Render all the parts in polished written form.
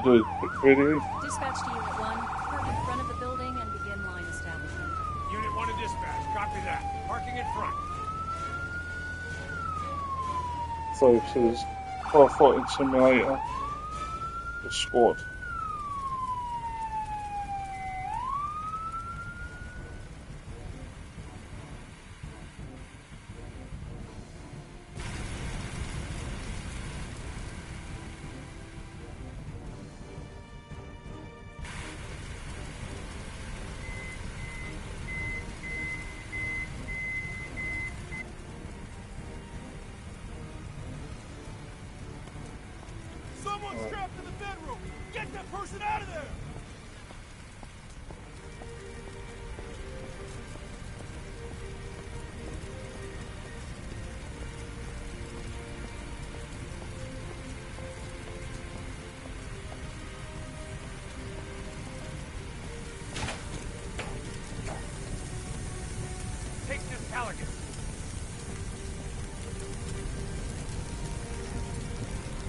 Do a quick video. Dispatch to Unit 1. Park in front of the building and begin line establishment. Unit 1 to dispatch. Copy that. Parking in front. So this is Firefighting Simulator. The squad. Someone's trapped in the bedroom! Get that person out of there! Take this Callaghan.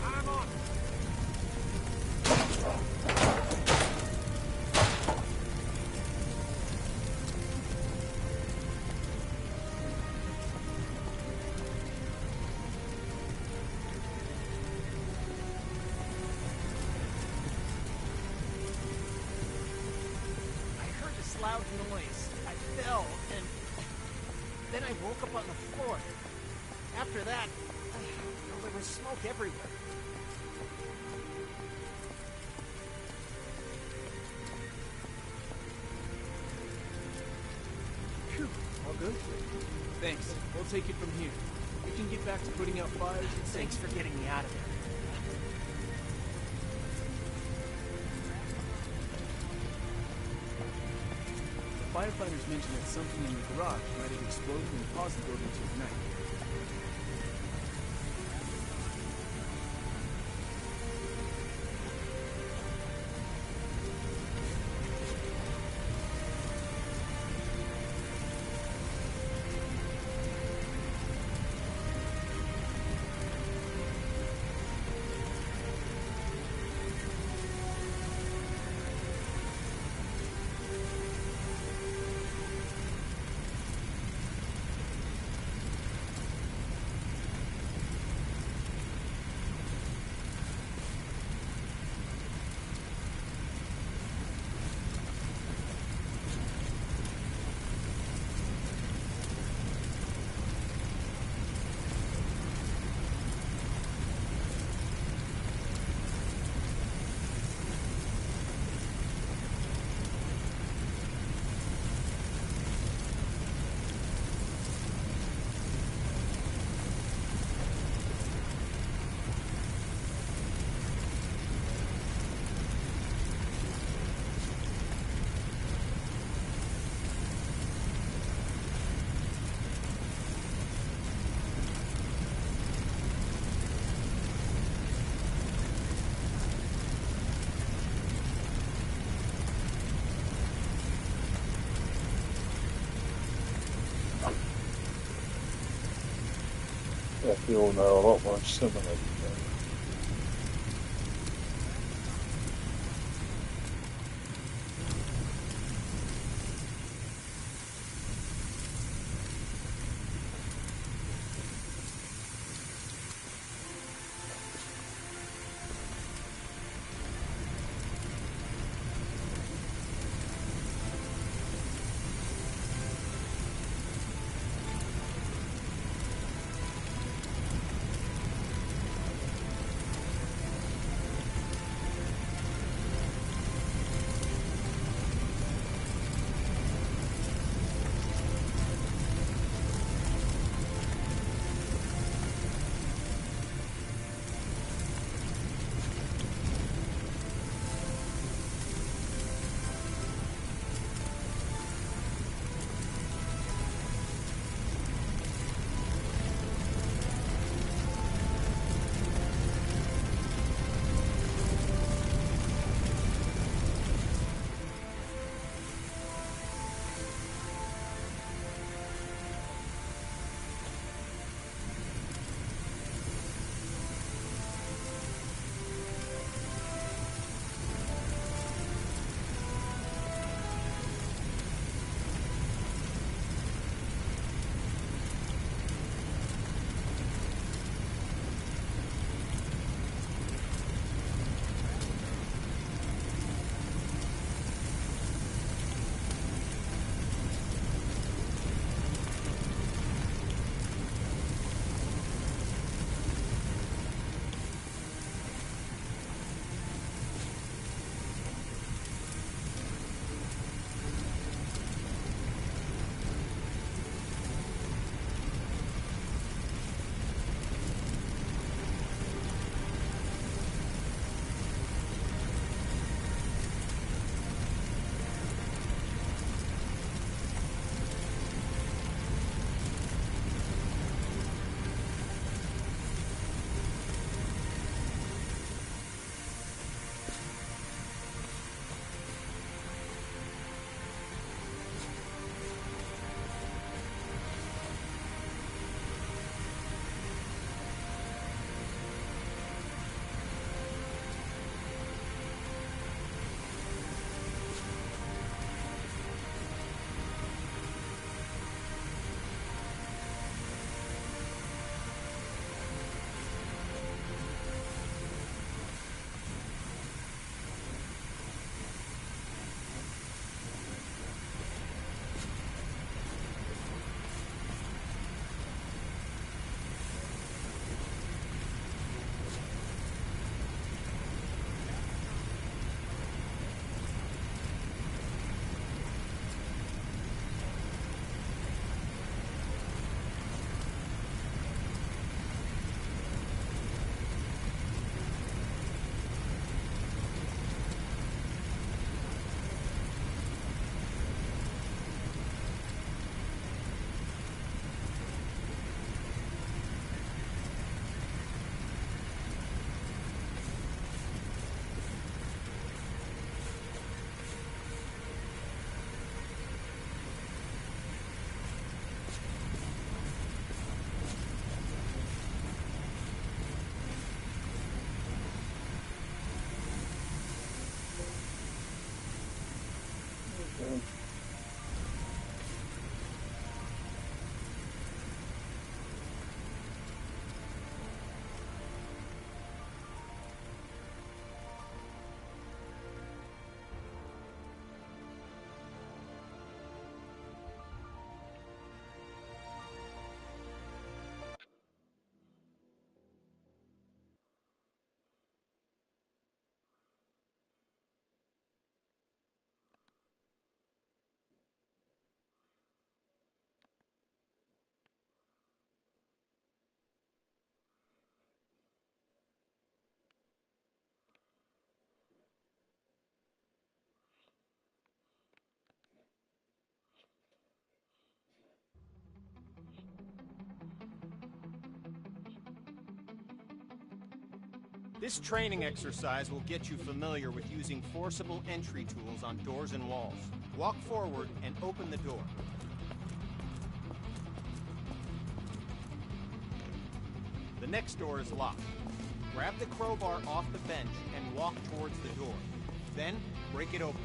I'm on. Loud noise. I fell, and then I woke up on the floor. After that, there was smoke everywhere. Phew, all good? Thanks. We'll take it from here. We can get back to putting out fires. Thanks for getting me out of there. Firefighters mentioned that something in the garage might have exploded and caused the building to ignite. Yeah, you all know a lot more similar. This training exercise will get you familiar with using forcible entry tools on doors and walls. Walk forward and open the door. The next door is locked. Grab the crowbar off the bench and walk towards the door. Then, break it open.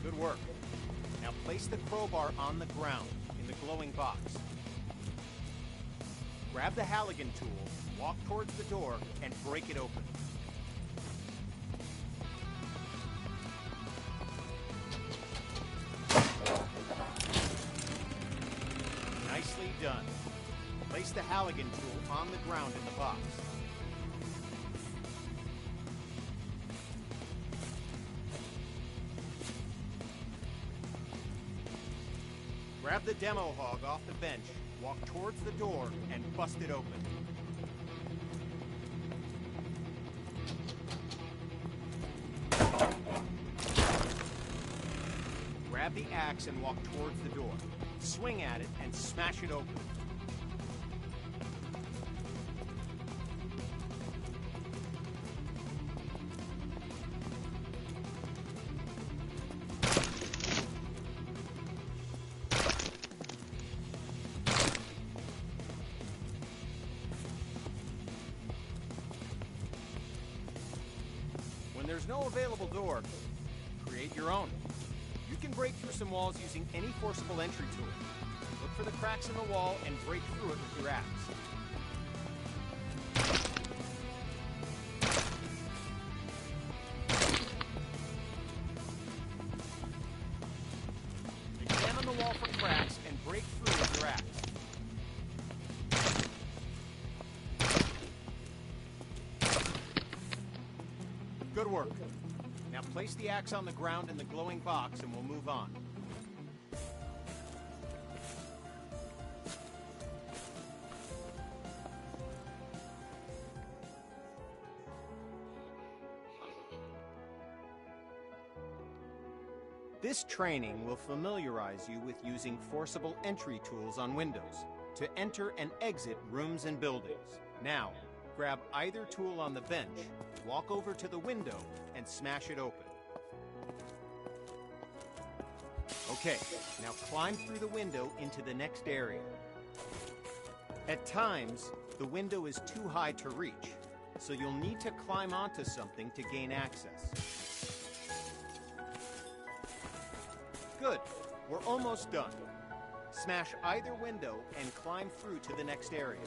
Good work. Now place the crowbar on the ground in the glowing box. Grab the Halligan tool, walk towards the door, and break it open. Nicely done. Place the Halligan tool on the ground in the box. Grab the demo hog off the bench, walk towards the door, and bust it open. Grab the axe and walk towards the door. Swing at it and smash it open. When there's no available door, create your own. You can break through some walls using any forcible entry tool. Look for the cracks in the wall and break through it with your axe. Examine the wall for cracks and break through with your axe. Good work. Now place the axe on the ground in the glowing box and we'll move on. This training will familiarize you with using forcible entry tools on windows to enter and exit rooms and buildings. Now, grab either tool on the bench, walk over to the window, and smash it open. Okay, now climb through the window into the next area. At times, the window is too high to reach, so you'll need to climb onto something to gain access. Good, we're almost done. Smash either window and climb through to the next area.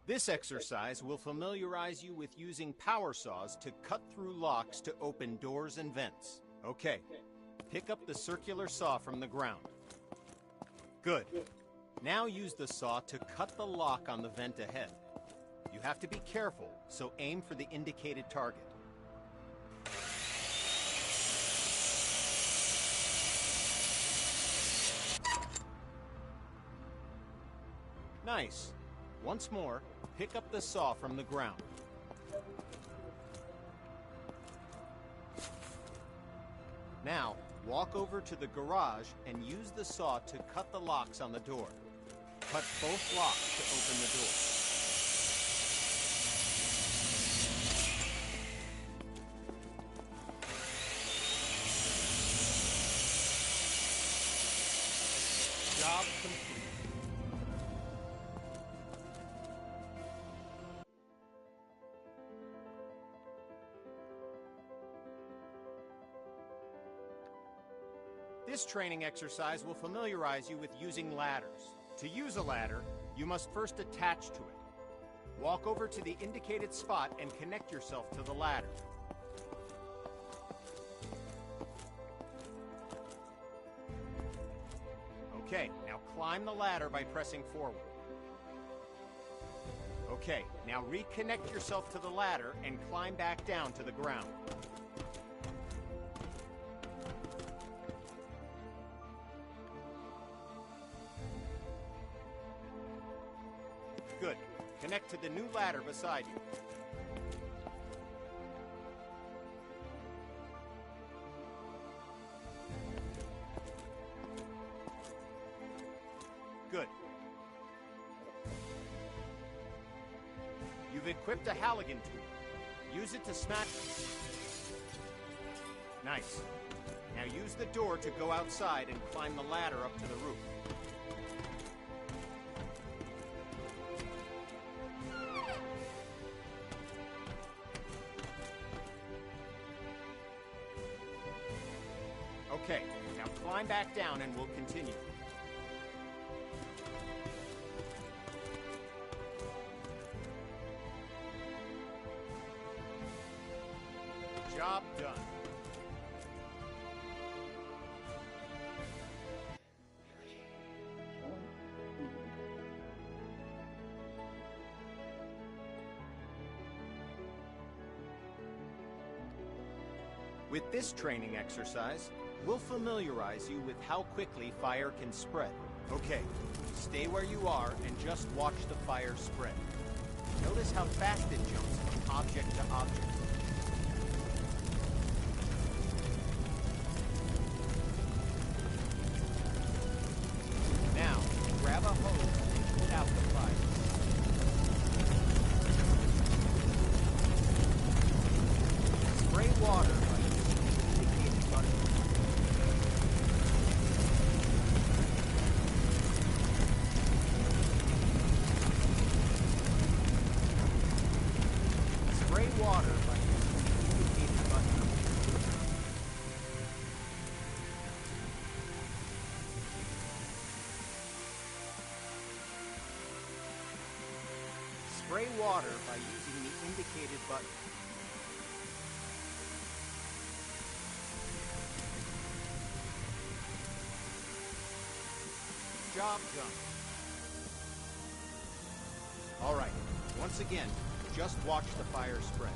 This exercise will familiarize you with using power saws to cut through locks to open doors and vents. Okay, pick up the circular saw from the ground. Good. Now use the saw to cut the lock on the vent ahead. You have to be careful, so aim for the indicated target. Nice. Once more, pick up the saw from the ground. Now, walk over to the garage and use the saw to cut the locks on the door. Cut both locks to open the door. Job complete. This training exercise will familiarize you with using ladders. To use a ladder, you must first attach to it. Walk over to the indicated spot and connect yourself to the ladder. Okay, now climb the ladder by pressing forward. Okay, now reconnect yourself to the ladder and climb back down to the ground. Good. the new ladder beside you. Good. You've equipped a Halligan tool. Use it to smash... Nice. Now use the door to go outside and climb the ladder up to the roof. Okay, now climb back down and we'll continue. Job done. With this training exercise, we'll familiarize you with how quickly fire can spread. Okay, stay where you are and just watch the fire spread. Notice how fast it jumps from object to object. Now, grab a hose and put out the fire. Spray water by using the indicated button. Spray water by using the indicated button. Spray water by using the indicated button. Job done. All right, once again, just watch the fire spread.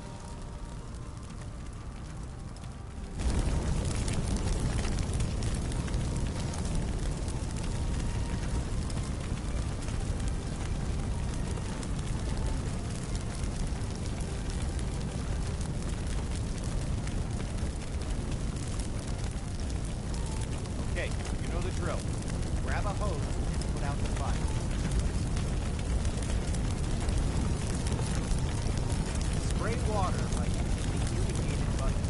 Okay, you know the drill. Grab a hose and put out the fire. Spray water by using the indicated button.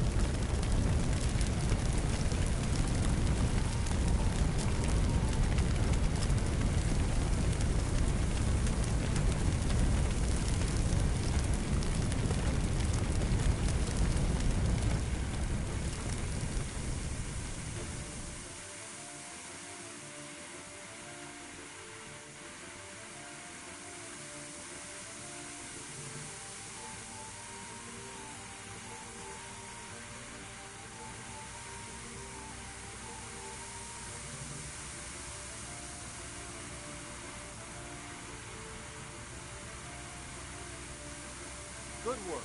Good work.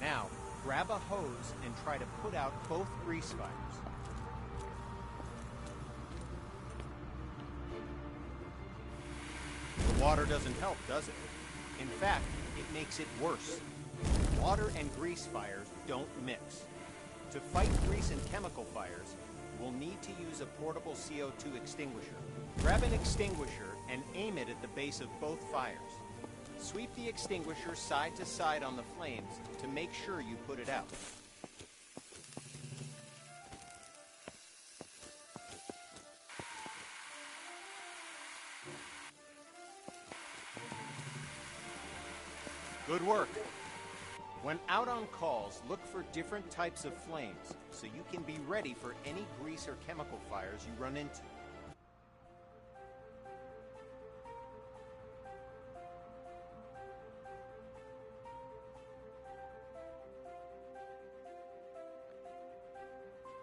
Now, grab a hose and try to put out both grease fires. The water doesn't help, does it? In fact, it makes it worse. Water and grease fires don't mix. To fight grease and chemical fires, we'll need to use a portable CO2 extinguisher. Grab an extinguisher and aim it at the base of both fires. Sweep the extinguisher side to side on the flames to make sure you put it out. Good work. When out on calls, look for different types of flames so you can be ready for any grease or chemical fires you run into.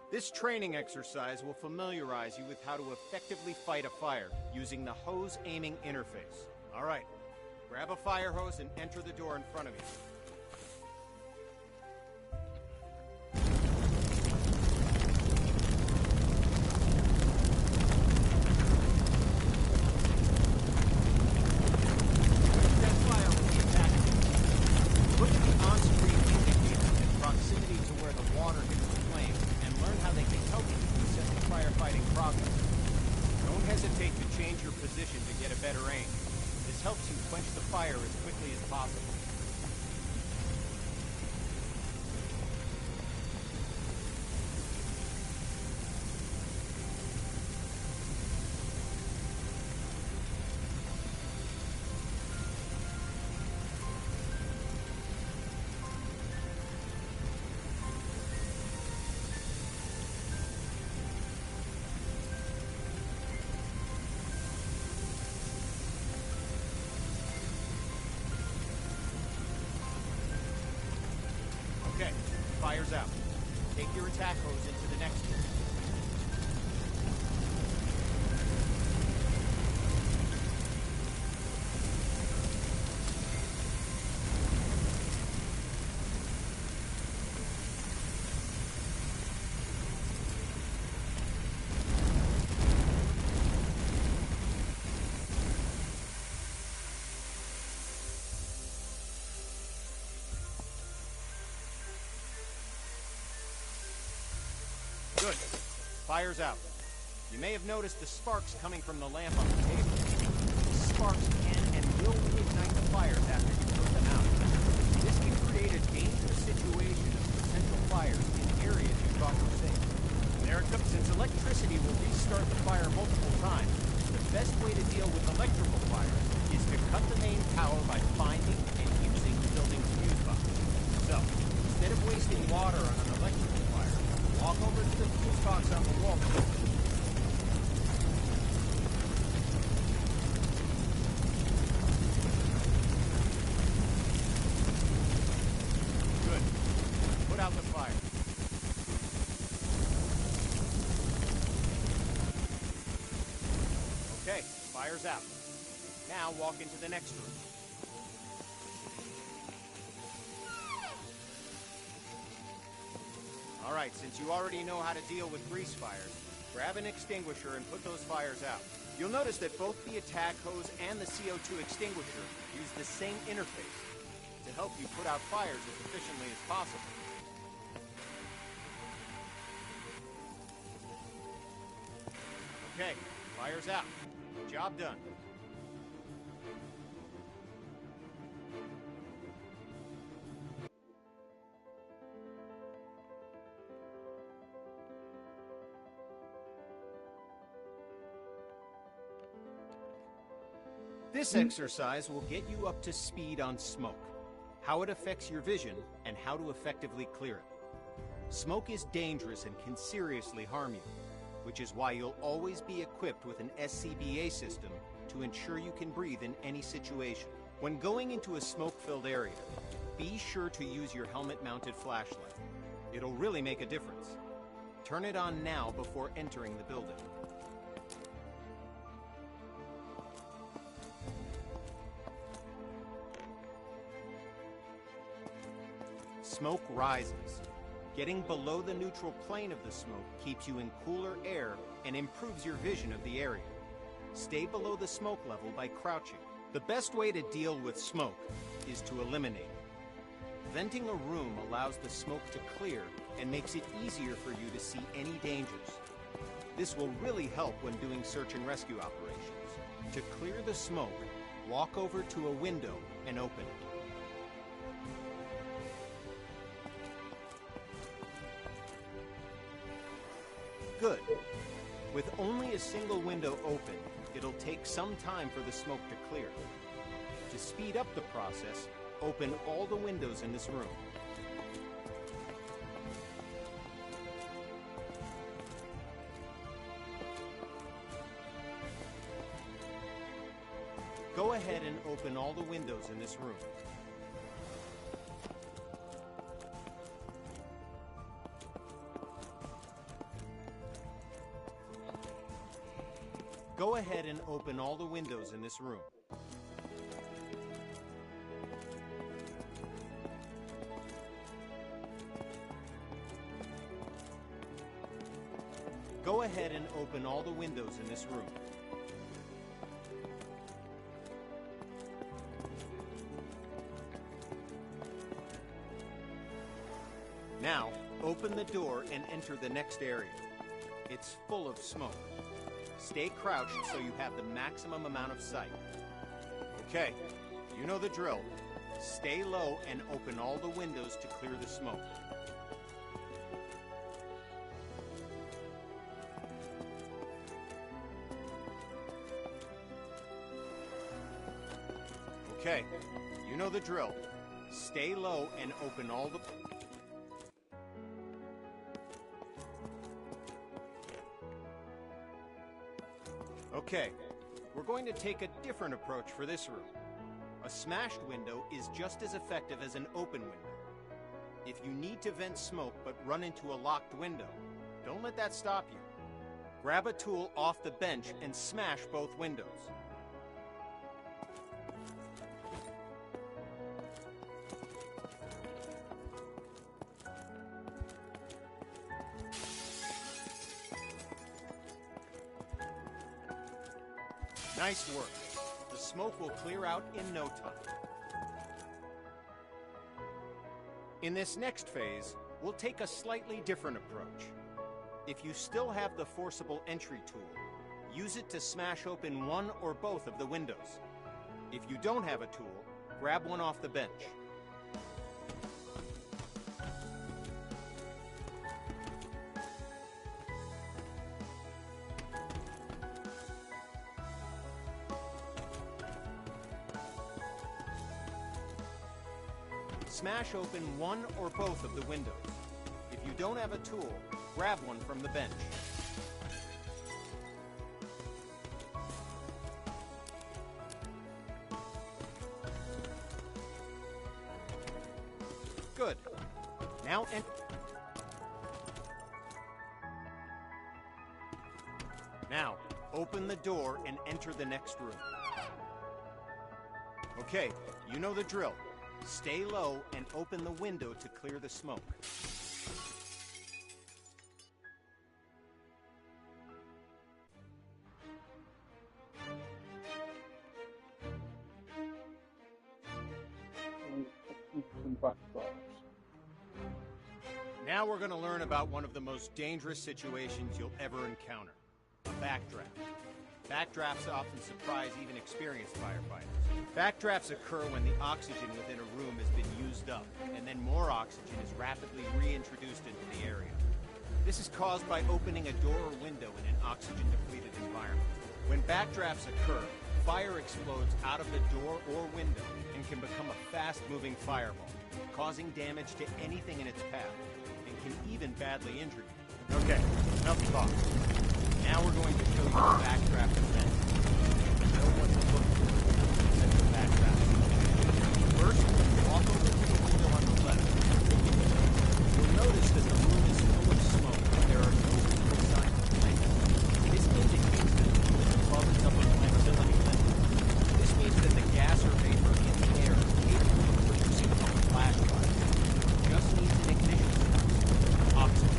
This training exercise will familiarize you with how to effectively fight a fire using the hose aiming interface. All right, grab a fire hose and enter the door in front of you. possible. Okay, fire's out. Take your attack hose into the next room. Good. Fire's out. You may have noticed the sparks coming from the lamp on the table. These sparks can and will reignite the fires after you put them out. This can create a dangerous situation of potential fires in areas you thought were safe. Since electricity will restart the fire multiple times, the best way to deal with electrical fires is to cut the main power by finding and using the building's fuse box. So, instead of wasting water on an electrical fire, walk over to the fuse box on the wall. Good. Put out the fire. Okay, fire's out. Now walk into the next room. Alright, since you already know how to deal with grease fires, grab an extinguisher and put those fires out. You'll notice that both the attack hose and the CO2 extinguisher use the same interface to help you put out fires as efficiently as possible. Okay, fire's out. Job done. This exercise will get you up to speed on smoke, how it affects your vision, and how to effectively clear it. Smoke is dangerous and can seriously harm you, which is why you'll always be equipped with an SCBA system to ensure you can breathe in any situation. When going into a smoke-filled area, be sure to use your helmet-mounted flashlight. It'll really make a difference. Turn it on now before entering the building. Smoke rises. Getting below the neutral plane of the smoke keeps you in cooler air and improves your vision of the area. Stay below the smoke level by crouching. The best way to deal with smoke is to eliminate it. Venting a room allows the smoke to clear and makes it easier for you to see any dangers. This will really help when doing search and rescue operations. To clear the smoke, walk over to a window and open it. Good. With only a single window open, it'll take some time for the smoke to clear. To speed up the process, open all the windows in this room. Go ahead and open all the windows in this room. Go ahead and open all the windows in this room. Go ahead and open all the windows in this room. Now, open the door and enter the next area. It's full of smoke. Stay crouched so you have the maximum amount of sight. Okay, you know the drill. Stay low and open all the windows to clear the smoke. Okay, you know the drill. Stay low and open all the... Okay, we're going to take a different approach for this room. A smashed window is just as effective as an open window. If you need to vent smoke but run into a locked window, don't let that stop you. Grab a tool off the bench and smash both windows. Nice work. The smoke will clear out in no time. In this next phase, we'll take a slightly different approach. If you still have the forcible entry tool, use it to smash open one or both of the windows. If you don't have a tool, grab one off the bench. Smash open one or both of the windows. If you don't have a tool, grab one from the bench. Good. Now, open the door and enter the next room. Okay, you know the drill. Stay low and open the window to clear the smoke. Now we're going to learn about one of the most dangerous situations you'll ever encounter. A backdraft. Backdrafts often surprise even experienced firefighters. Backdrafts occur when the oxygen within a room has been used up, and then more oxygen is rapidly reintroduced into the area. This is caused by opening a door or window in an oxygen-depleted environment. When backdrafts occur, fire explodes out of the door or window and can become a fast-moving fireball, causing damage to anything in its path, and can even badly injure you. Okay, enough talk. Now we're going to show you the backdraft event. Know what to look for in the backdraft. First, walk over to the window on the left. You'll notice that the room is full of smoke, but there are no visible signs of flames. This indicates that the room is above its upper flammability limit. This means that the gas or vapor in the air is capable of producing a flash fire. Just needs an ignition source, oxygen.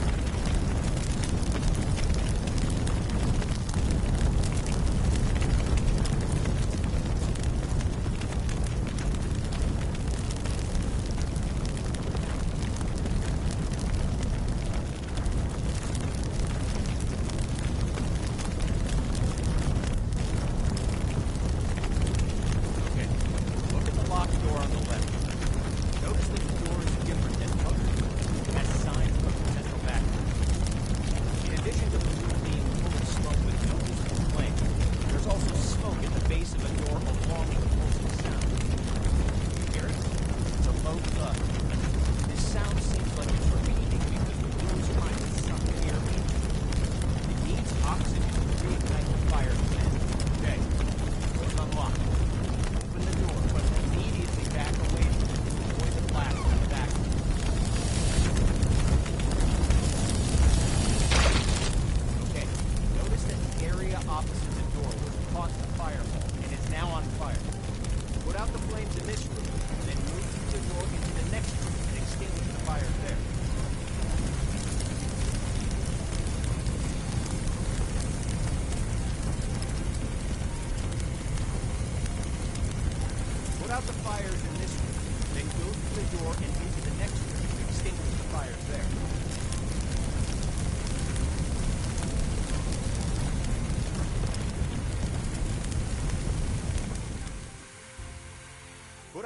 Put out the fires in this room, then go through the door and into the next room to extinguish the fires there.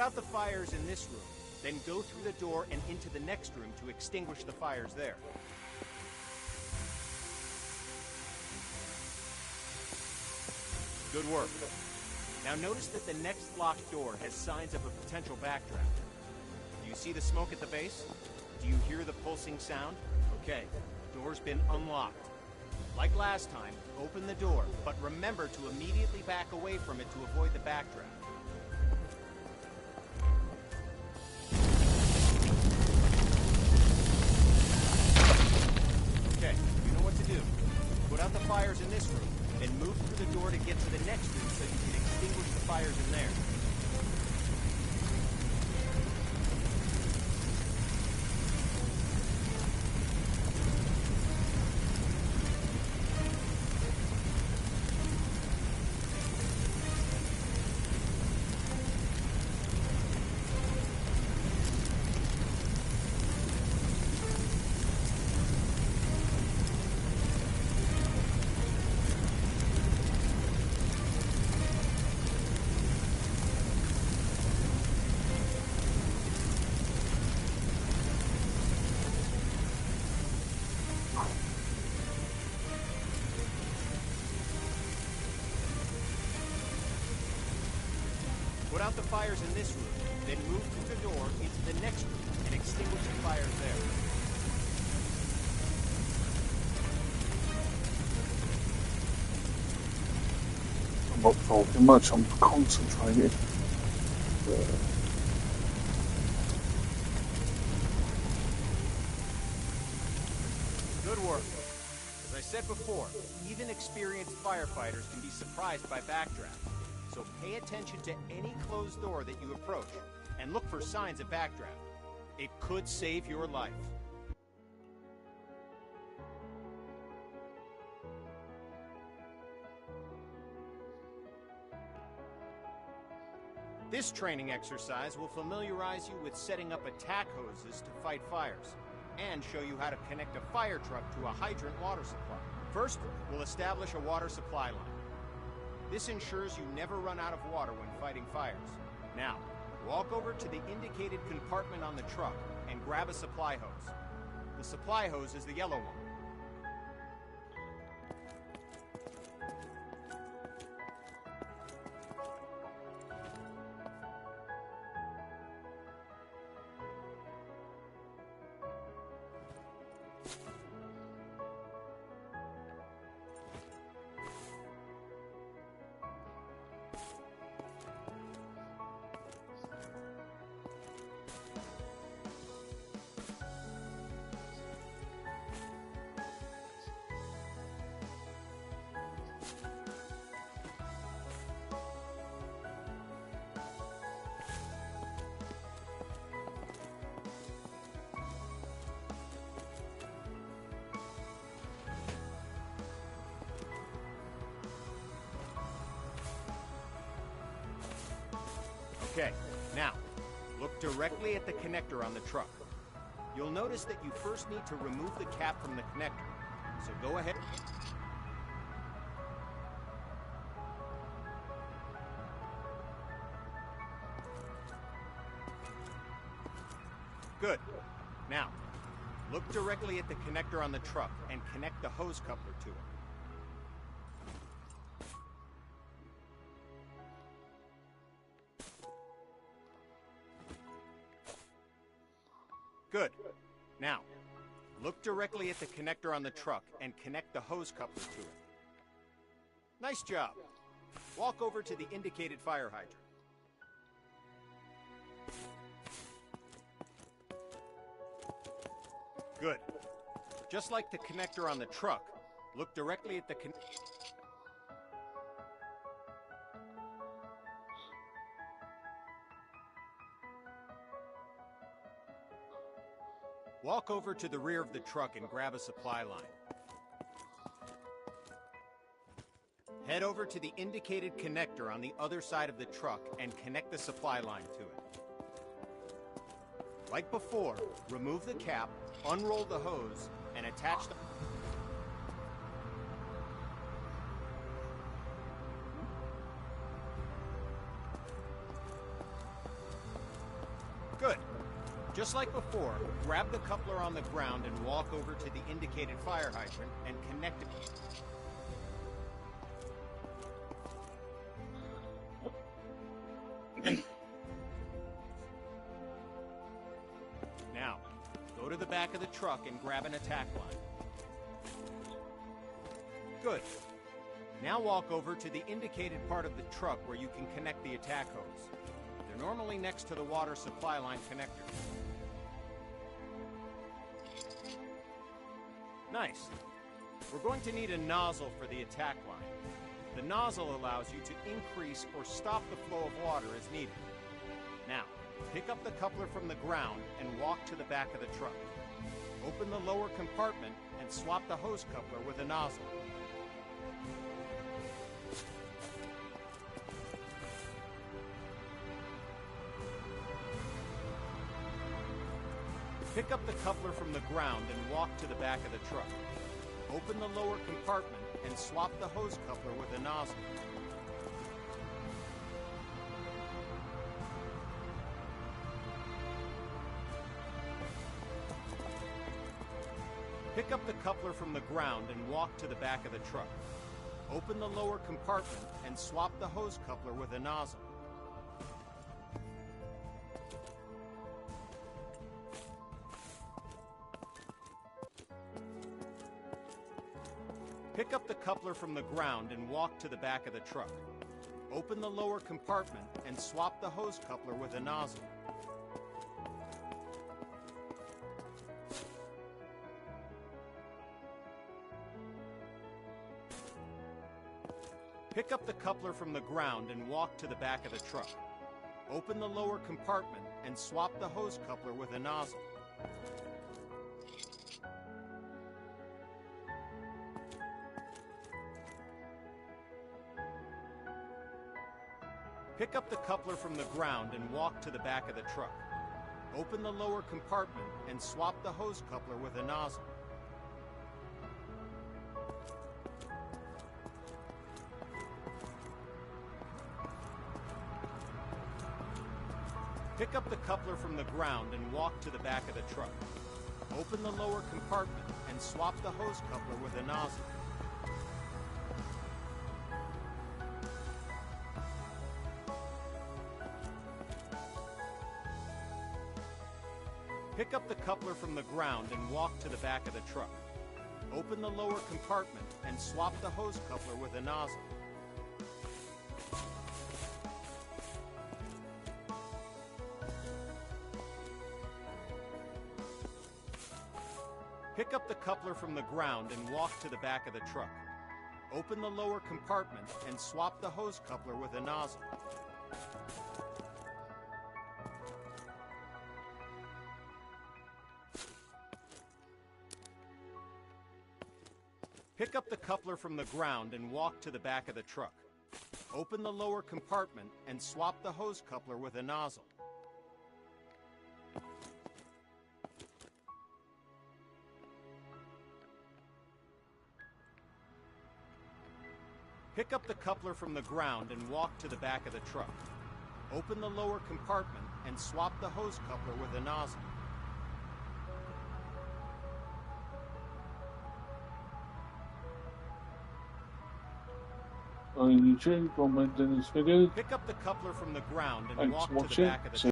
out the fires in this room, then go through the door and into the next room to extinguish the fires there. Good work. Now notice that the next locked door has signs of a potential backdraft. Do you see the smoke at the base? Do you hear the pulsing sound? Okay, door's been unlocked. Like last time, open the door, but remember to immediately back away from it to avoid the backdraft. Okay, you know what to do. Put out the fires in this room, then move through the door to get to the next room so you can extinguish the fires in there. Put out the fires in this room, then move through the door into the next room and extinguish the fires there. I'm not talking much, I'm concentrating. Good work. As I said before, even experienced firefighters can be surprised by backdraft. So pay attention to any closed door that you approach, and look for signs of backdraft. It could save your life. This training exercise will familiarize you with setting up attack hoses to fight fires, and show you how to connect a fire truck to a hydrant water supply. First, we'll establish a water supply line. This ensures you never run out of water when fighting fires. Now, walk over to the indicated compartment on the truck and grab a supply hose. The supply hose is the yellow one. Okay, now, look directly at the connector on the truck. You'll notice that you first need to remove the cap from the connector, so go ahead. Good. Now, look directly at the connector on the truck and connect the hose coupler to it. Good. Now, look directly at the connector on the truck and connect the hose coupler to it. Nice job. Walk over to the indicated fire hydrant. Good. Just like the connector on the truck, look directly at the Walk over to the rear of the truck and grab a supply line. Head over to the indicated connector on the other side of the truck and connect the supply line to it. Like before, remove the cap, unroll the hose, and attach the... Good. Just like before, grab the coupler on the ground and walk over to the indicated fire hydrant and connect it. Now, go to the back of the truck and grab an attack line. Good. Now walk over to the indicated part of the truck where you can connect the attack hose. They're normally next to the water supply line connectors. Nice. We're going to need a nozzle for the attack line. The nozzle allows you to increase or stop the flow of water as needed. Now, pick up the coupler from the ground and walk to the back of the truck. Open the lower compartment and swap the hose coupler with a nozzle. Pick up the coupler from the ground and walk to the back of the truck. Open the lower compartment and swap the hose coupler with a nozzle. Pick up the coupler from the ground and walk to the back of the truck. Open the lower compartment and swap the hose coupler with a nozzle. Pick up the coupler from the ground and walk to the back of the truck. Open the lower compartment and swap the hose coupler with a nozzle. Pick up the coupler from the ground and walk to the back of the truck. Open the lower compartment and swap the hose coupler with a nozzle. Pick up the coupler from the ground and walk to the back of the truck. Open the lower compartment and swap the hose coupler with a nozzle. Pick up the coupler from the ground and walk to the back of the truck. Open the lower compartment and swap the hose coupler with a nozzle. Pick up the coupler from the ground and walk to the back of the truck. Open the lower compartment and swap the hose coupler with a nozzle. Pick up the coupler from the ground and walk to the back of the truck. Open the lower compartment and swap the hose coupler with a nozzle. Pick up the coupler from the ground and walk to the back of the truck. Open the lower compartment and swap the hose coupler with a nozzle. Pick up the coupler from the ground and walk to the back of the truck. Open the lower compartment and swap the hose coupler with a nozzle. You change for maintenance video. Pick up the coupler from the ground and Thanks walk for to the watching. back of the truck.